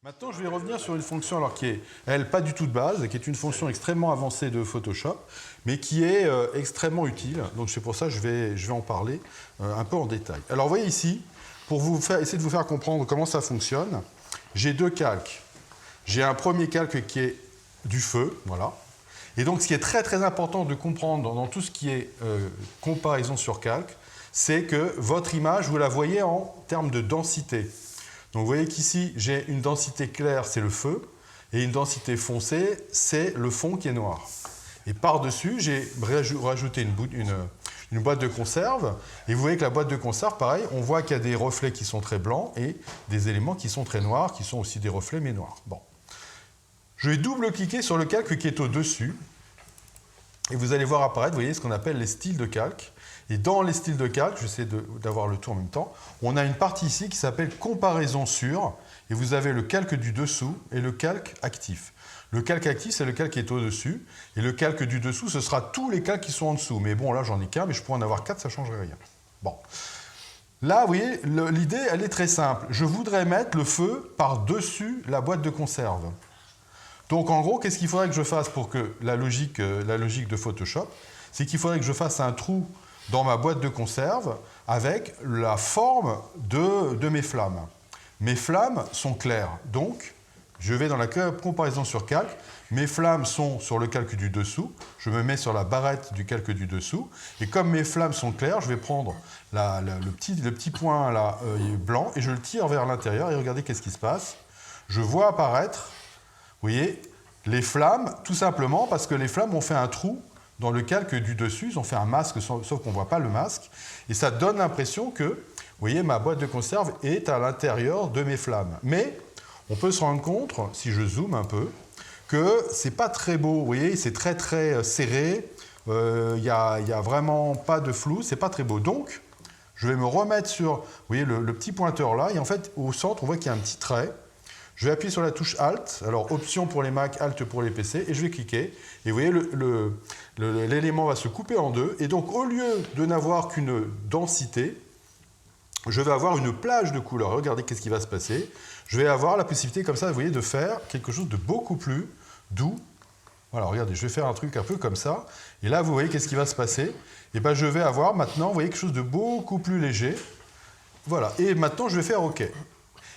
Maintenant, je vais revenir sur une fonction alors, qui est, elle, pas du tout de base, qui est une fonction extrêmement avancée de Photoshop, mais qui est extrêmement utile. Donc c'est pour ça que je vais en parler un peu en détail. Alors vous voyez ici, pour essayer de vous faire comprendre comment ça fonctionne, j'ai deux calques. J'ai un premier calque qui est du feu, voilà. Et donc ce qui est très très important de comprendre dans tout ce qui est comparaison sur calque, c'est que votre image, vous la voyez en termes de densité. Donc vous voyez qu'ici, j'ai une densité claire, c'est le feu, et une densité foncée, c'est le fond qui est noir. Et par-dessus, j'ai rajouté une boîte de conserve, et vous voyez que la boîte de conserve, pareil, on voit qu'il y a des reflets qui sont très blancs et des éléments qui sont très noirs, qui sont aussi des reflets mais noirs. Bon. Je vais double-cliquer sur le calque qui est au-dessus, et vous allez voir apparaître, vous voyez, ce qu'on appelle les styles de calque. Et dans les styles de calque, j'essaie d'avoir le tout en même temps, on a une partie ici qui s'appelle comparaison sur, et vous avez le calque du dessous et le calque actif. Le calque actif, c'est le calque qui est au-dessus, et le calque du dessous, ce sera tous les calques qui sont en dessous. Mais bon, là, j'en ai qu'un, mais je pourrais en avoir 4, ça ne changerait rien. Bon. Là, vous voyez, l'idée, elle est très simple. Je voudrais mettre le feu par-dessus la boîte de conserve. Donc, en gros, qu'est-ce qu'il faudrait que je fasse pour que la logique de Photoshop, c'est qu'il faudrait que je fasse un trou dans ma boîte de conserve avec la forme de mes flammes. Mes flammes sont claires, donc je vais dans la comparaison sur calque. Mes flammes sont sur le calque du dessous, je me mets sur la barrette du calque du dessous, et comme mes flammes sont claires, je vais prendre le petit point là, blanc et je le tire vers l'intérieur, et regardez qu'est-ce qui se passe. Je vois apparaître, vous voyez, les flammes, tout simplement parce que les flammes ont fait un trou dans le calque du dessus, ils ont fait un masque, sauf qu'on ne voit pas le masque, et ça donne l'impression que, vous voyez, ma boîte de conserve est à l'intérieur de mes flammes. Mais on peut se rendre compte, si je zoome un peu, que c'est pas très beau, vous voyez, c'est très très serré, il n'y a vraiment pas de flou, c'est pas très beau. Donc, je vais me remettre sur, vous voyez, le petit pointeur là, et en fait, au centre, on voit qu'il y a un petit trait. Je vais appuyer sur la touche Alt, alors Option pour les Mac, Alt pour les PC, et je vais cliquer. Et vous voyez, l'élément va se couper en deux. Et donc, au lieu de n'avoir qu'une densité, je vais avoir une plage de couleurs. Regardez qu'est-ce qui va se passer. Je vais avoir la possibilité, comme ça, vous voyez, de faire quelque chose de beaucoup plus doux. Voilà, regardez, je vais faire un truc un peu comme ça. Et là, vous voyez, qu'est-ce qui va se passer? Et bien, je vais avoir maintenant, vous voyez, quelque chose de beaucoup plus léger. Voilà, et maintenant, je vais faire OK.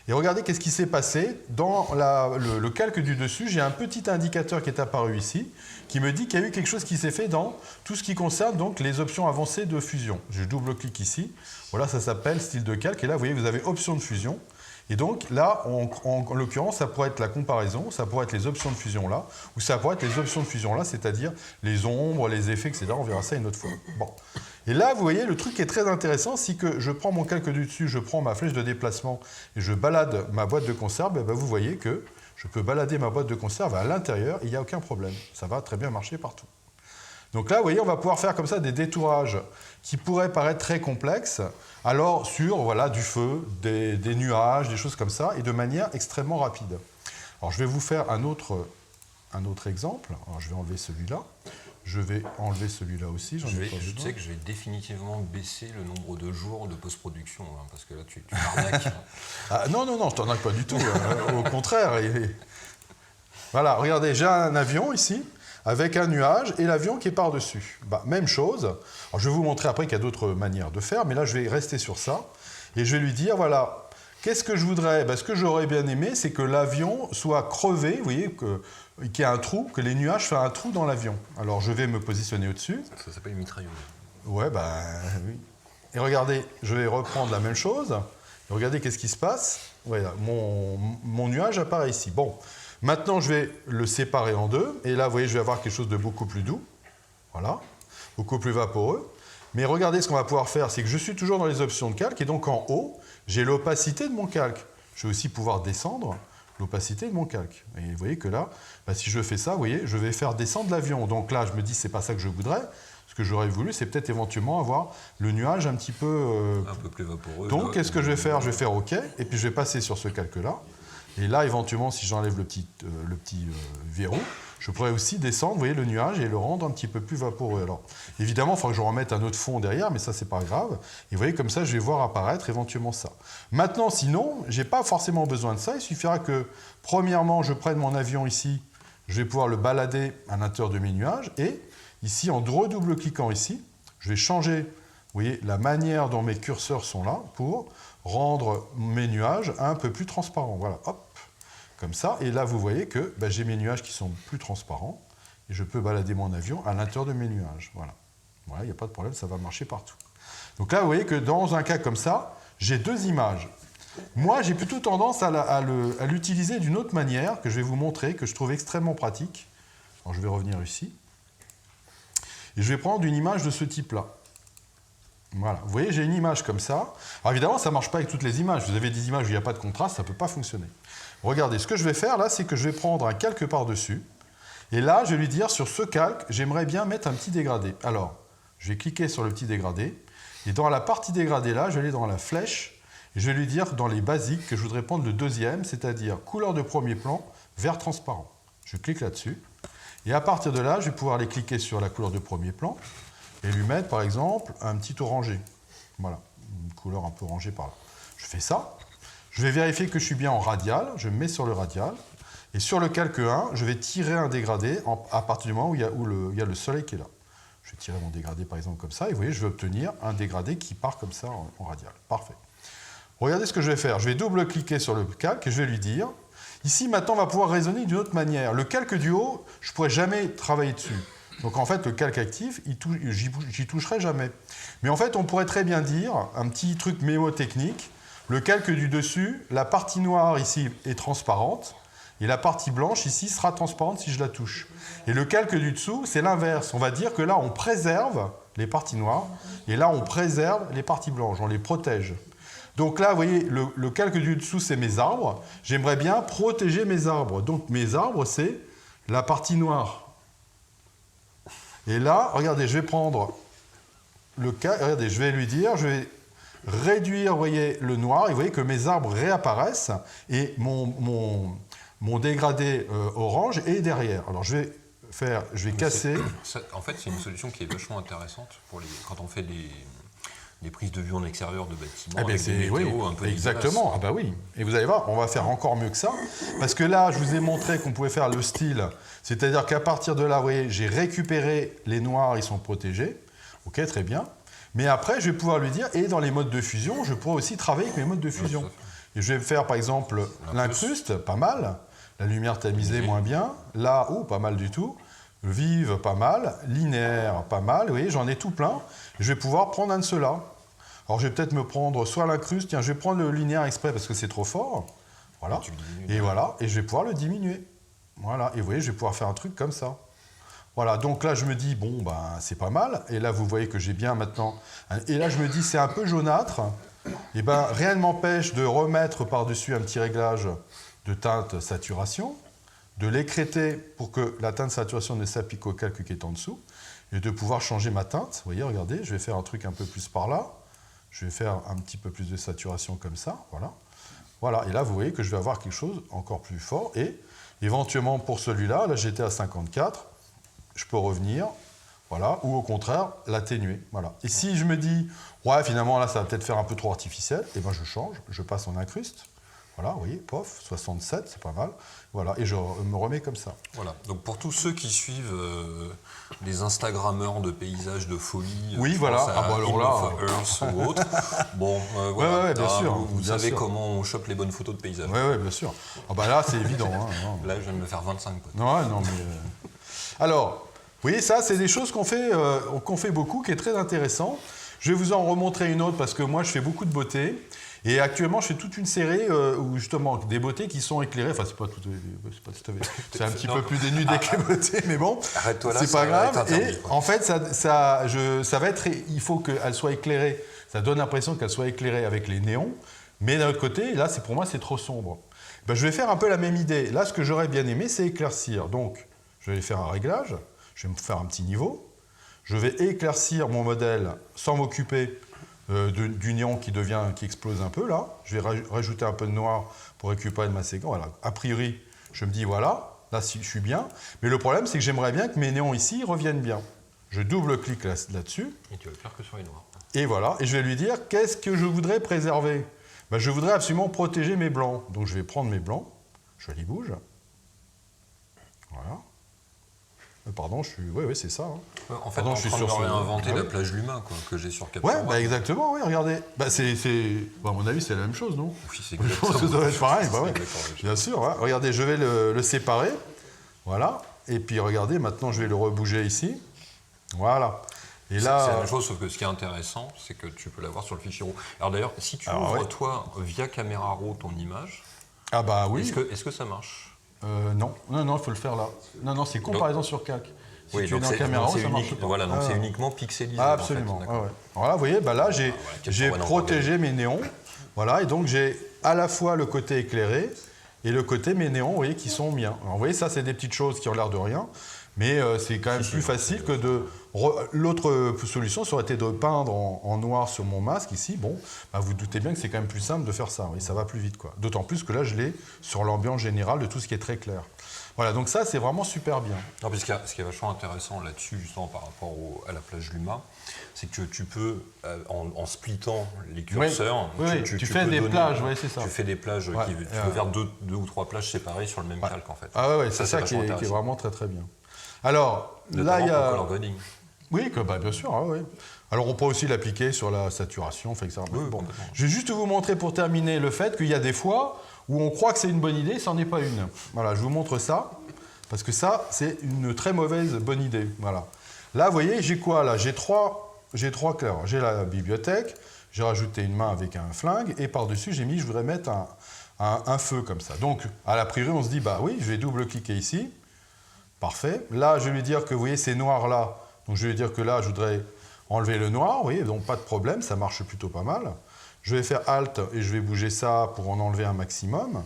Et regardez qu'est-ce qui s'est passé. Dans le calque du dessus, j'ai un petit indicateur qui est apparu ici, qui me dit qu'il y a eu quelque chose qui s'est fait dans tout ce qui concerne donc les options avancées de fusion. Je double-clique ici. Voilà, ça s'appelle style de calque. Et là, vous voyez, vous avez option de fusion. Et donc là, en l'occurrence, ça pourrait être la comparaison, ça pourrait être les options de fusion là, ou ça pourrait être les options de fusion là, c'est-à-dire les ombres, les effets, etc. On verra ça une autre fois. Bon. Et là, vous voyez, le truc qui est très intéressant, c'est que je prends mon calque du dessus, je prends ma flèche de déplacement et je balade ma boîte de conserve, et ben vous voyez que je peux balader ma boîte de conserve à l'intérieur, il n'y a aucun problème. Ça va très bien marcher partout. Donc là, vous voyez, on va pouvoir faire comme ça des détourages qui pourraient paraître très complexes, alors sur voilà, du feu, des nuages, des choses comme ça, et de manière extrêmement rapide. Alors je vais vous faire un autre exemple. Alors, je vais enlever celui-là. Je vais enlever celui-là aussi. Je sais que je vais définitivement baisser le nombre de jours de post-production, hein, parce que là, tu m'arnaques. Ah, non, je ne t'arnaque pas du tout. Au contraire. Voilà, regardez, j'ai un avion ici, avec un nuage et l'avion qui est par-dessus. Bah, même chose. Alors, je vais vous montrer après qu'il y a d'autres manières de faire, mais là, je vais rester sur ça. Et je vais lui dire, voilà, qu'est-ce que je voudrais? Ce que j'aurais bien aimé, c'est que l'avion soit crevé, vous voyez, qu'il y ait un trou, que les nuages fassent un trou dans l'avion. Alors, je vais me positionner au-dessus. Ça s'appelle une mitrailleuse. Ouais, oui. Et regardez, je vais reprendre la même chose. Et regardez qu'est-ce qui se passe. Voilà, mon nuage apparaît ici. Bon. Maintenant, je vais le séparer en deux. Et là, vous voyez, je vais avoir quelque chose de beaucoup plus doux. Voilà. Beaucoup plus vaporeux. Mais regardez ce qu'on va pouvoir faire. C'est que je suis toujours dans les options de calque. Et donc, en haut, j'ai l'opacité de mon calque. Je vais aussi pouvoir descendre l'opacité de mon calque. Et vous voyez que là, si je fais ça, vous voyez, je vais faire descendre l'avion. Donc là, je me dis, c'est pas ça que je voudrais. Ce que j'aurais voulu, c'est peut-être éventuellement avoir le nuage un petit peu... un peu plus vaporeux. Donc, qu'est-ce que je vais faire? Je vais faire OK. Et puis, je vais passer sur ce calque-là. Et là, éventuellement, si j'enlève le petit verrou, je pourrais aussi descendre, vous voyez, le nuage et le rendre un petit peu plus vaporeux. Alors, évidemment, il faudra que je remette un autre fond derrière, mais ça, c'est pas grave. Et vous voyez, comme ça, je vais voir apparaître éventuellement ça. Maintenant, sinon, je n'ai pas forcément besoin de ça. Il suffira que, premièrement, je prenne mon avion ici. Je vais pouvoir le balader à l'intérieur de mes nuages. Et ici, en redouble-cliquant ici, je vais changer, vous voyez, la manière dont mes curseurs sont là pour rendre mes nuages un peu plus transparents. Voilà, hop, comme ça. Et là, vous voyez que j'ai mes nuages qui sont plus transparents et je peux balader mon avion à l'intérieur de mes nuages. Voilà, il n'y a pas de problème, ça va marcher partout. Donc là, vous voyez que dans un cas comme ça, j'ai deux images. Moi, j'ai plutôt tendance à l'utiliser d'une autre manière que je vais vous montrer, que je trouve extrêmement pratique. Alors, je vais revenir ici. Et je vais prendre une image de ce type-là. Voilà, vous voyez, j'ai une image comme ça. Alors évidemment, ça ne marche pas avec toutes les images. Vous avez des images où il n'y a pas de contraste, ça ne peut pas fonctionner. Regardez, ce que je vais faire là, c'est que je vais prendre un calque par-dessus. Et là, je vais lui dire, sur ce calque, j'aimerais bien mettre un petit dégradé. Alors, je vais cliquer sur le petit dégradé. Et dans la partie dégradé là, je vais aller dans la flèche. Et je vais lui dire, dans les basiques, que je voudrais prendre le deuxième, c'est-à-dire couleur de premier plan, vert transparent. Je clique là-dessus. Et à partir de là, je vais pouvoir aller cliquer sur la couleur de premier plan. Et lui mettre, par exemple, un petit orangé. Voilà, une couleur un peu orangée par là. Je fais ça. Je vais vérifier que je suis bien en radial. Je me mets sur le radial. Et sur le calque 1, je vais tirer un dégradé à partir du moment où il y a le soleil qui est là. Je vais tirer mon dégradé, par exemple, comme ça. Et vous voyez, je vais obtenir un dégradé qui part comme ça en radial. Parfait. Regardez ce que je vais faire. Je vais double-cliquer sur le calque et je vais lui dire... Ici, maintenant, on va pouvoir raisonner d'une autre manière. Le calque du haut, je ne pourrais jamais travailler dessus. Donc en fait, le calque actif, j'y toucherai jamais. Mais en fait, on pourrait très bien dire, un petit truc mémotechnique, le calque du dessus, la partie noire ici est transparente, et la partie blanche ici sera transparente si je la touche. Et le calque du dessous, c'est l'inverse. On va dire que là, on préserve les parties noires, et là, on préserve les parties blanches, on les protège. Donc là, vous voyez, le calque du dessous, c'est mes arbres. J'aimerais bien protéger mes arbres. Donc mes arbres, c'est la partie noire. Et là, regardez, je vais prendre le cas, regardez, je vais lui dire, je vais réduire, vous voyez, le noir, et vous voyez que mes arbres réapparaissent, et mon dégradé orange est derrière. Alors je vais casser... En fait, c'est une solution qui est vachement intéressante quand on fait des prises de vue en extérieur de bâtiments, avec des météos un peu exactement, ah bah oui. Et vous allez voir, on va faire encore mieux que ça, parce que là, je vous ai montré qu'on pouvait faire le style, c'est-à-dire qu'à partir de là, vous voyez, j'ai récupéré les noirs, ils sont protégés, ok, très bien, mais après, je vais pouvoir lui dire, et dans les modes de fusion, je pourrais aussi travailler avec mes modes de fusion. Et je vais faire, par exemple, l'incruste, pas mal, la lumière tamisée, moins bien, là, pas mal du tout, vive, pas mal, linéaire, pas mal, vous voyez, j'en ai tout plein, je vais pouvoir prendre un de ceux-là. Alors je vais peut-être me prendre soit l'incruste, tiens, je vais prendre le linéaire exprès parce que c'est trop fort, voilà, et voilà, et je vais pouvoir le diminuer, voilà, et vous voyez, je vais pouvoir faire un truc comme ça. Voilà, donc là je me dis, bon, ben c'est pas mal, et là vous voyez que j'ai bien maintenant, et là je me dis c'est un peu jaunâtre, et ben rien ne m'empêche de remettre par-dessus un petit réglage de teinte saturation, de l'écrêter pour que la teinte saturation ne s'applique au calque qui est en dessous, et de pouvoir changer ma teinte. Vous voyez, regardez, je vais faire un truc un peu plus par là, je vais faire un petit peu plus de saturation comme ça, voilà. Voilà, et là vous voyez que je vais avoir quelque chose encore plus fort, et éventuellement pour celui-là, là j'étais à 54, je peux revenir, voilà, ou au contraire l'atténuer, voilà. Et si je me dis, ouais finalement là ça va peut-être faire un peu trop artificiel, et ben je change, je passe en incruste. Voilà, vous voyez, pof, 67, c'est pas mal. Voilà, et je me remets comme ça. Voilà, donc pour tous ceux qui suivent les Instagrammeurs de paysages de folie, oui, voilà, alors là, Earth ou autre, bon, voilà, ouais, bien sûr, vous savez comment on chope les bonnes photos de paysages. Oui, bien sûr. Ah bah là, c'est évident. Hein, là, je viens de me faire 25 potes. Non, mais... Alors, vous voyez, ça, c'est des choses qu'on fait beaucoup, qui est très intéressant. Je vais vous en remontrer une autre, parce que moi, je fais beaucoup de beauté. Et actuellement, je fais toute une série où justement des beautés qui sont éclairées. Enfin, c'est pas tout à fait. C'est un petit peu plus dénudé que les beautés, mais bon, c'est pas grave. Et en fait, ça va être. Il faut qu'elle soit éclairée. Ça donne l'impression qu'elle soit éclairée avec les néons. Mais d'un autre côté, là, pour moi, c'est trop sombre. Ben, je vais faire un peu la même idée. Là, ce que j'aurais bien aimé, c'est éclaircir. Donc, je vais faire un réglage. Je vais me faire un petit niveau. Je vais éclaircir mon modèle sans m'occuper du néon qui explose un peu là. Je vais rajouter un peu de noir pour récupérer de ma séquence. Voilà. A priori, je me dis voilà, là je suis bien. Mais le problème, c'est que j'aimerais bien que mes néons ici reviennent bien. Je double-clique là-dessus. Et tu vas le faire que sur les noirs. Et voilà, et je vais lui dire qu'est-ce que je voudrais préserver. Ben, je voudrais absolument protéger mes blancs. Donc je vais prendre mes blancs, je les bouge. Voilà. Pardon, oui, c'est ça. Hein. En fait, je suis en train de réinventer la plage Luma que j'ai sur Capture One. Ouais, exactement, oui, regardez. À mon avis, c'est la même chose, non? Oui, c'est exactement. Je pense que ça doit être pareil, bien sûr. Hein. Regardez, je vais le séparer. Voilà. Et puis, regardez, maintenant, je vais le rebouger ici. Voilà. Et là, c'est la même chose, sauf que ce qui est intéressant, c'est que tu peux l'avoir sur le fichier RAW. Alors d'ailleurs, si tu ouvres, toi, via Caméra Raw, ton image, oui. Est-ce que ça marche? Non, il faut le faire là. Non, c'est comparaison sur CAC. Si tu es dans Caméra Raw, ça marche pas. Voilà, donc c'est uniquement pixelisé. Absolument. En fait, voilà, vous voyez, là, j'ai protégé mes néons. Voilà, et donc j'ai à la fois le côté éclairé et le côté mes néons, vous voyez, qui sont miens. Alors, vous voyez, ça, c'est des petites choses qui ont l'air de rien. Mais c'est quand même plus facile que de... L'autre solution, ça aurait été de peindre en noir sur mon masque ici. Bon, vous doutez bien que c'est quand même plus simple de faire ça. Oui, ça va plus vite, quoi. D'autant plus que là, je l'ai sur l'ambiance générale de tout ce qui est très clair. Voilà, donc ça, c'est vraiment super bien. Non, puis ce qui est vachement intéressant là-dessus, justement, par rapport à la plage Luma, c'est que tu peux, en splittant les curseurs... Tu fais des plages, c'est ça. Tu fais des plages, tu peux faire deux ou trois plages séparées sur le même calque, en fait. C'est ça qui est vraiment très, très bien. Alors, là, il y a... color grading. Oui, bien sûr. Oui. Alors, on peut aussi l'appliquer sur la saturation, etc. Bon. Je vais juste vous montrer pour terminer le fait qu'il y a des fois où on croit que c'est une bonne idée, ça n'en est pas une. Voilà, je vous montre ça, parce que ça, c'est une très mauvaise bonne idée. Voilà. Là, vous voyez, j'ai quoi là? J'ai trois clairs. J'ai la bibliothèque, j'ai rajouté une main avec un flingue, et par-dessus, j'ai mis, je voudrais mettre un feu comme ça. Donc, à la priori, on se dit, oui, je vais double-cliquer ici. Parfait. Là, je vais lui dire que, vous voyez, c'est noir là. Donc, je vais lui dire que là, je voudrais enlever le noir. Vous voyez, donc pas de problème, ça marche plutôt pas mal. Je vais faire Alt et je vais bouger ça pour en enlever un maximum.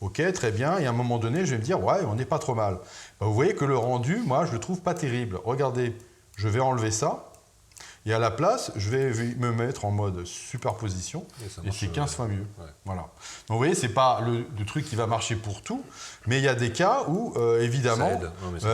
OK, très bien. Et à un moment donné, je vais me dire, ouais, on n'est pas trop mal. Vous voyez que le rendu, moi, je le trouve pas terrible. Regardez, je vais enlever ça. Et à la place, je vais me mettre en mode superposition et c'est 15 fois mieux. Ouais. Voilà. Donc vous voyez, ce n'est pas le truc qui va marcher pour tout, mais il y a des cas où, évidemment,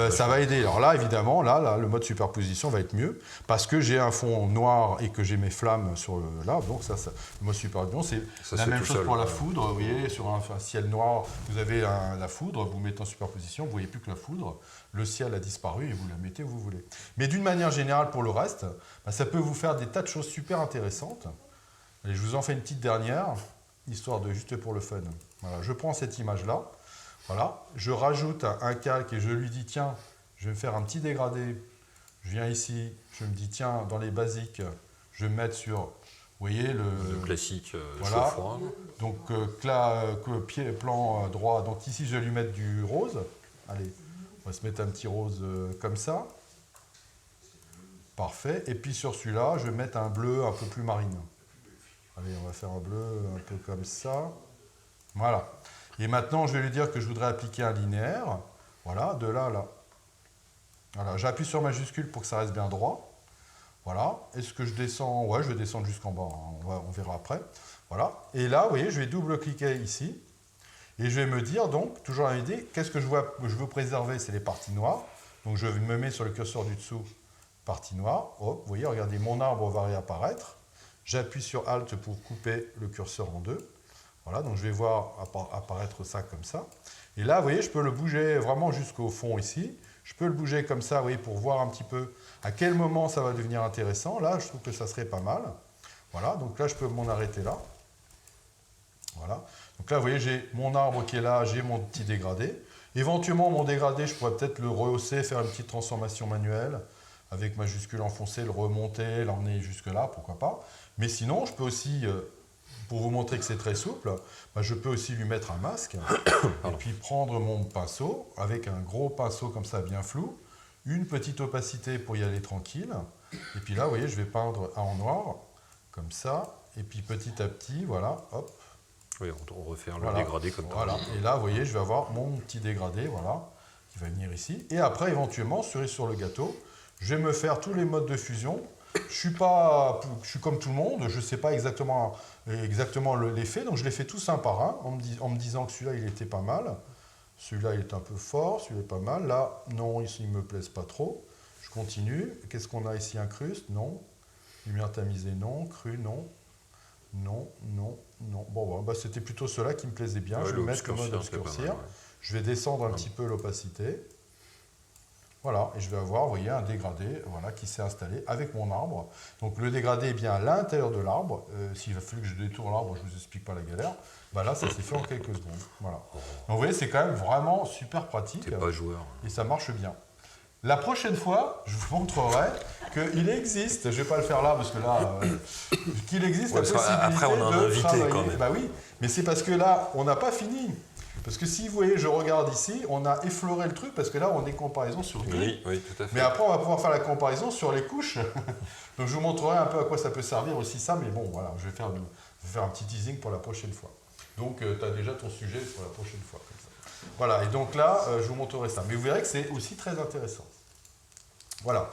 ça va aider. Alors là, évidemment, là, le mode superposition va être mieux parce que j'ai un fond noir et que j'ai mes flammes sur là. Donc ça, le mode superposition, c'est la même chose pour la foudre. Vous voyez, sur un ciel noir, vous avez la foudre, vous mettez en superposition, vous ne voyez plus que la foudre. Le ciel a disparu et vous la mettez où vous voulez. Mais d'une manière générale, pour le reste, ça peut vous faire des tas de choses super intéressantes. Allez, je vous en fais une petite dernière, histoire de juste pour le fun. Voilà, je prends cette image-là, voilà, je rajoute un calque et je lui dis, tiens, je vais me faire un petit dégradé. Je viens ici, je me dis, tiens, dans les basiques, je vais me mettre sur, vous voyez, le classique voilà. Chaud-froid. Donc, plan droit. Donc ici, je vais lui mettre du rose. Allez. On va se mettre un petit rose comme ça. Parfait. Et puis sur celui-là, je vais mettre un bleu un peu plus marine. Allez, on va faire un bleu un peu comme ça. Voilà. Et maintenant, je vais lui dire que je voudrais appliquer un linéaire. Voilà, de là à là. Voilà, j'appuie sur majuscule pour que ça reste bien droit. Voilà. Est-ce que je descends? Ouais, je vais descendre jusqu'en bas. On verra après. Voilà. Et là, vous voyez, je vais double-cliquer ici. Et je vais me dire, donc, toujours la même idée, qu'est-ce que je veux préserver? C'est les parties noires. Donc, je me mets sur le curseur du dessous, partie noire. Hop, vous voyez, regardez, mon arbre va réapparaître. J'appuie sur Alt pour couper le curseur en deux. Voilà, donc je vais voir apparaître ça comme ça. Et là, vous voyez, je peux le bouger vraiment jusqu'au fond ici. Je peux le bouger comme ça, vous voyez, pour voir un petit peu à quel moment ça va devenir intéressant. Là, je trouve que ça serait pas mal. Voilà, donc là, je peux m'en arrêter là. Voilà. Donc là, vous voyez, j'ai mon arbre qui est là, j'ai mon petit dégradé. Éventuellement, mon dégradé, je pourrais peut-être le rehausser, faire une petite transformation manuelle, avec majuscule enfoncée, le remonter, l'emmener jusque-là, pourquoi pas. Mais sinon, je peux aussi, pour vous montrer que c'est très souple, je peux aussi lui mettre un masque, et puis prendre mon pinceau, avec un gros pinceau comme ça, bien flou, une petite opacité pour y aller tranquille. Et puis là, vous voyez, je vais peindre en noir, comme ça, et puis petit à petit, voilà, hop. Oui, on refait le dégradé comme ça. Voilà. Et là, vous voyez, je vais avoir mon petit dégradé, voilà, qui va venir ici. Et après, éventuellement, cerise sur le gâteau, je vais me faire tous les modes de fusion. je suis comme tout le monde, je ne sais pas exactement l'effet, donc je les fais tous un par un, en me disant que celui-là, il était pas mal. Celui-là, il est un peu fort, celui-là est pas mal. Là, non, ils ne me plaisent pas trop. Je continue. Qu'est-ce qu'on a ici? Incruste? Non. Lumière tamisée? Non. Cru? Non. Non, non, non. Bon, bah, c'était plutôt ceux-là qui me plaisaient bien. Je vais mettre le mode obscurcir. Je vais descendre un petit peu l'opacité. Voilà, et je vais avoir, vous voyez, un dégradé voilà, qui s'est installé avec mon arbre. Donc le dégradé est bien à l'intérieur de l'arbre. S'il va falloir que je détourne l'arbre, je ne vous explique pas la galère. Bah là, ça s'est fait en quelques secondes. Voilà. Donc vous voyez, c'est quand même vraiment super pratique. T'es pas joueur. Et ça marche bien. La prochaine fois, je vous montrerai qu'il existe, je ne vais pas le faire là parce que là, qu'il existe la possibilité après, on a un invité travailler. quand même. Bah oui, mais c'est parce que là, on n'a pas fini. Parce que si vous voyez, je regarde ici, on a effleuré le truc parce que là, on est comparaison sur gris. Oui, tout à fait. Mais après, on va pouvoir faire la comparaison sur les couches. Donc, je vous montrerai un peu à quoi ça peut servir aussi ça. Mais bon, voilà, je vais faire un petit teasing pour la prochaine fois. Donc, tu as déjà ton sujet pour la prochaine fois. Comme ça. Voilà, et donc là, je vous montrerai ça. Mais vous verrez que c'est aussi très intéressant. Voilà.